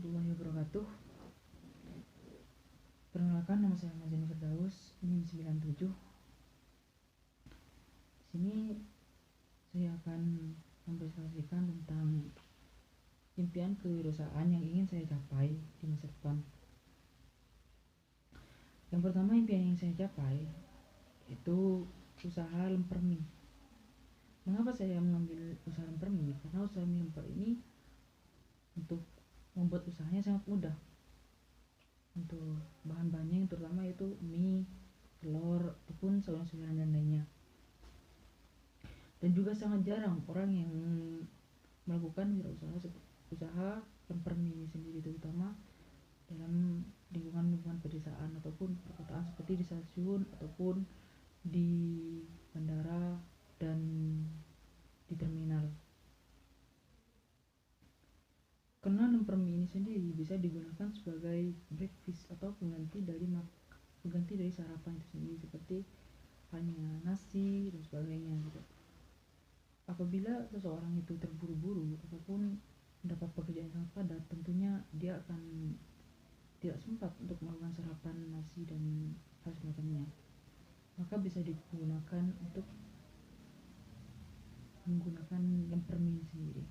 warahmatullahi wabarakatuh. Perkenalkan, nama saya Mazani Firdaus, NIM 97. Di sini saya akan mempresentasikan tentang impian kewirausahaan yang ingin saya capai di masa depan. Yang pertama, impian yang saya capai itu usaha lemper mie. Mengapa saya mengambil usaha lemper mie? Karena usaha mie lemper ini untuk membuat usahanya sangat mudah. Untuk bahan-bahannya yang terutama itu mie, telur, ataupun sayuran-sayuran dan lainnya. Dan juga sangat jarang orang yang melakukan usaha lemper mie ini sendiri, terutama dalam lingkungan pedesaan ataupun perkotaan seperti di stasiun ataupun di bandara dan di terminal. Karena lemper mie ini sendiri bisa digunakan sebagai breakfast atau pengganti dari sarapan itu sendiri, seperti halnya nasi dan sebagainya gitu. Apabila seseorang itu terburu-buru ataupun mendapat pekerjaan yang sangat padat, tentunya dia akan tidak sempat untuk melakukan sarapan nasi dan hal semacamnya. Maka bisa digunakan untuk menggunakan lemper mie sendiri.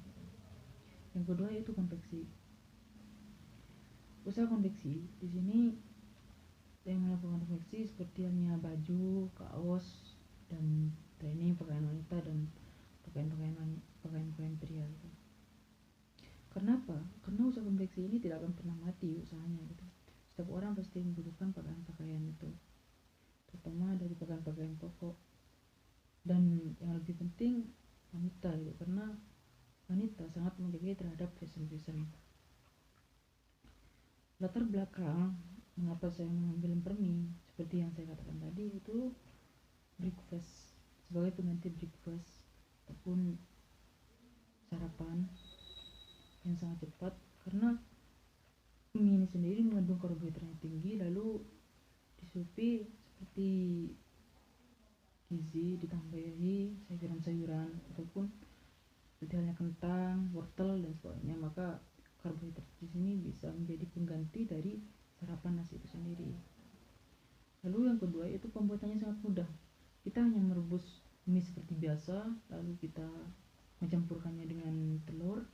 Yang kedua yaitu konveksi. Usaha konveksi di sini saya melakukan konveksi seperti halnya baju, kaos, dan training pakaian wanita dan pakaian pria gitu. Kenapa? Karena usaha konveksi ini tidak akan pernah mati usahanya gitu. Setiap orang pasti membutuhkan pakaian itu, terutama dari pakaian pokok. Dan yang lebih penting wanita gitu, karena wanita sangat menjaga terhadap fashion. Latar belakang mengapa saya mengambil lemper mie seperti yang saya katakan tadi itu breakfast, sebagai pengganti breakfast ataupun sarapan yang sangat cepat, karena mie ini sendiri mengandung karbohidrat yang tinggi, lalu disupi seperti gizi ditambahi sayuran-sayuran ataupun seperti halnya kentang, wortel dan sebagainya, maka karbohidrat di sini bisa menjadi pengganti dari sarapan nasi itu sendiri. Lalu yang kedua itu pembuatannya sangat mudah. Kita hanya merebus mie seperti biasa, lalu kita mencampurkannya dengan telur,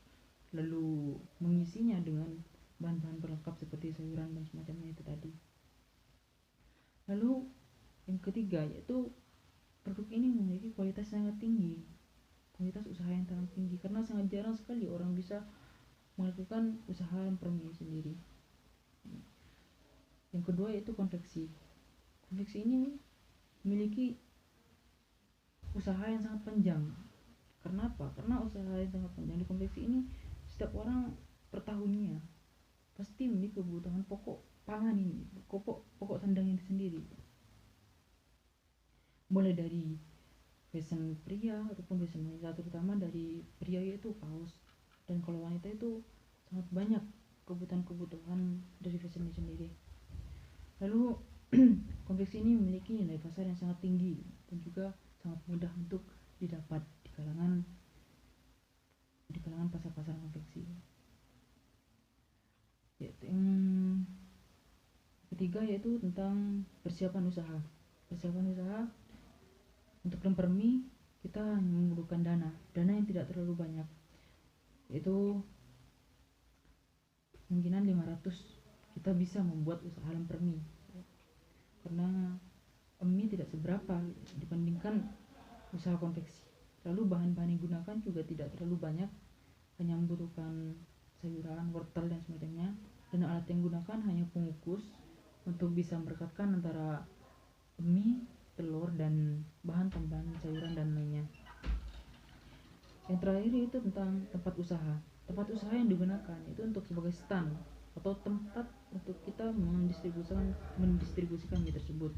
lalu mengisinya dengan bahan-bahan pelengkap seperti sayuran dan semacamnya itu tadi. Lalu yang ketiga yaitu produk ini memiliki kualitas sangat tinggi, kualitas usaha yang sangat tinggi, karena sangat jarang sekali orang bisa melakukan usaha lemper mie sendiri. Yang kedua yaitu konveksi. Konveksi ini memiliki usaha yang sangat panjang. Kenapa? Karena usaha yang sangat panjang di konveksi ini, setiap orang per tahunnya pasti memiliki kebutuhan pokok pangan ini, pokok sandang ini sendiri. Mulai dari fashion pria ataupun fashion wanita, terutama dari pria yaitu kaos, dan kalau wanita itu sangat banyak kebutuhan dari fashion ini sendiri. Lalu konveksi ini memiliki nilai pasar yang sangat tinggi dan juga sangat mudah untuk didapat di kalangan pasar konveksi. Yaitu yang ketiga yaitu tentang persiapan usaha. Untuk lemper mie kita memerlukan dana yang tidak terlalu banyak, yaitu kemungkinan 500 kita bisa membuat usaha lemper mie, karena mie tidak seberapa dibandingkan usaha konveksi. Lalu bahan-bahan yang digunakan juga tidak terlalu banyak, hanya membutuhkan sayuran, wortel dan semacamnya, dan alat yang digunakan hanya pengukus untuk bisa merekatkan antara mie, telur, dan bahan tambahan sayuran dan lainnya. Yang terakhir itu tentang tempat usaha. Tempat usaha yang digunakan itu untuk sebagai stand atau tempat untuk kita mendistribusikan mie tersebut.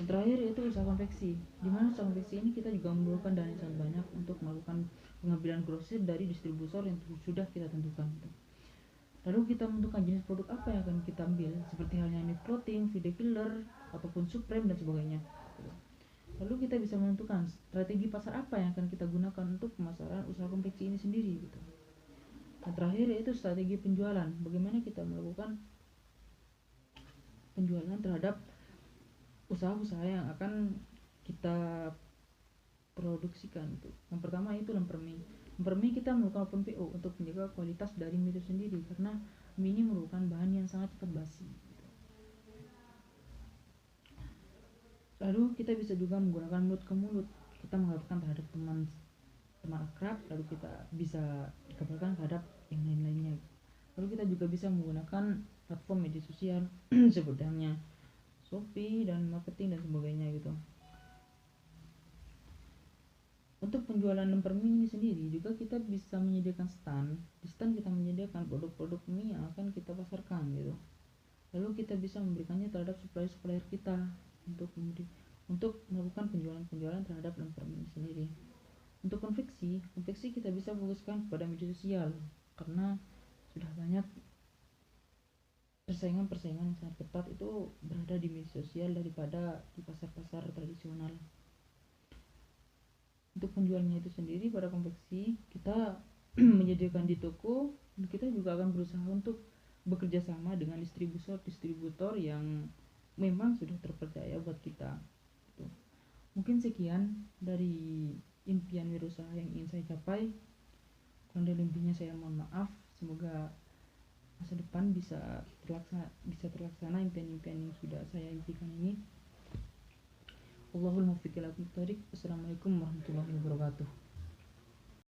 Yang terakhir yaitu usaha konveksi, di mana usaha konveksi ini kita juga memerlukan dana yang sangat banyak untuk melakukan pengambilan grosir dari distributor yang sudah kita tentukan. Lalu kita menentukan jenis produk apa yang akan kita ambil, seperti halnya meat clothing, video killer, ataupun supreme dan sebagainya. Lalu kita bisa menentukan strategi pasar apa yang akan kita gunakan untuk pemasaran usaha konveksi ini sendiri gitu. Nah, terakhir yaitu strategi penjualan. Bagaimana kita melakukan penjualan terhadap usaha-usaha yang akan kita produksikan. Itu yang pertama itu lemper mie. Lemper mie kita melakukan open PO untuk menjaga kualitas dari mie itu sendiri, karena mie ini merupakan bahan yang sangat cepat basi. Lalu kita bisa juga menggunakan mulut ke mulut. Kita mengatakan terhadap teman akrab, lalu kita bisa dikabarkan terhadap yang lain-lainnya. Lalu kita juga bisa menggunakan platform media sosial seperti Shopee dan marketing dan sebagainya gitu. Untuk penjualan lemper mie ini sendiri juga kita bisa menyediakan stand. Di stand kita menyediakan produk-produk mie yang akan kita pasarkan gitu. Lalu kita bisa memberikannya terhadap supplier-supplier kita untuk melakukan penjualan terhadap lemper mie sendiri. Untuk konveksi kita bisa fokuskan kepada media sosial, karena sudah banyak persaingan yang sangat ketat itu berada di media sosial daripada di pasar-pasar tradisional. Untuk penjualnya itu sendiri pada konveksi kita menyediakan di toko, dan kita juga akan berusaha untuk bekerja sama dengan distributor yang memang sudah terpercaya buat kita. Mungkin sekian dari impian wirausaha yang ingin saya capai. Kurang dari lebihnya saya mohon maaf. Semoga masa depan bisa terlaksana impian-impian yang sudah saya impikan ini. Allahul muwaffiq ila aqwamit thoriq. Assalamualaikum warahmatullahi wabarakatuh.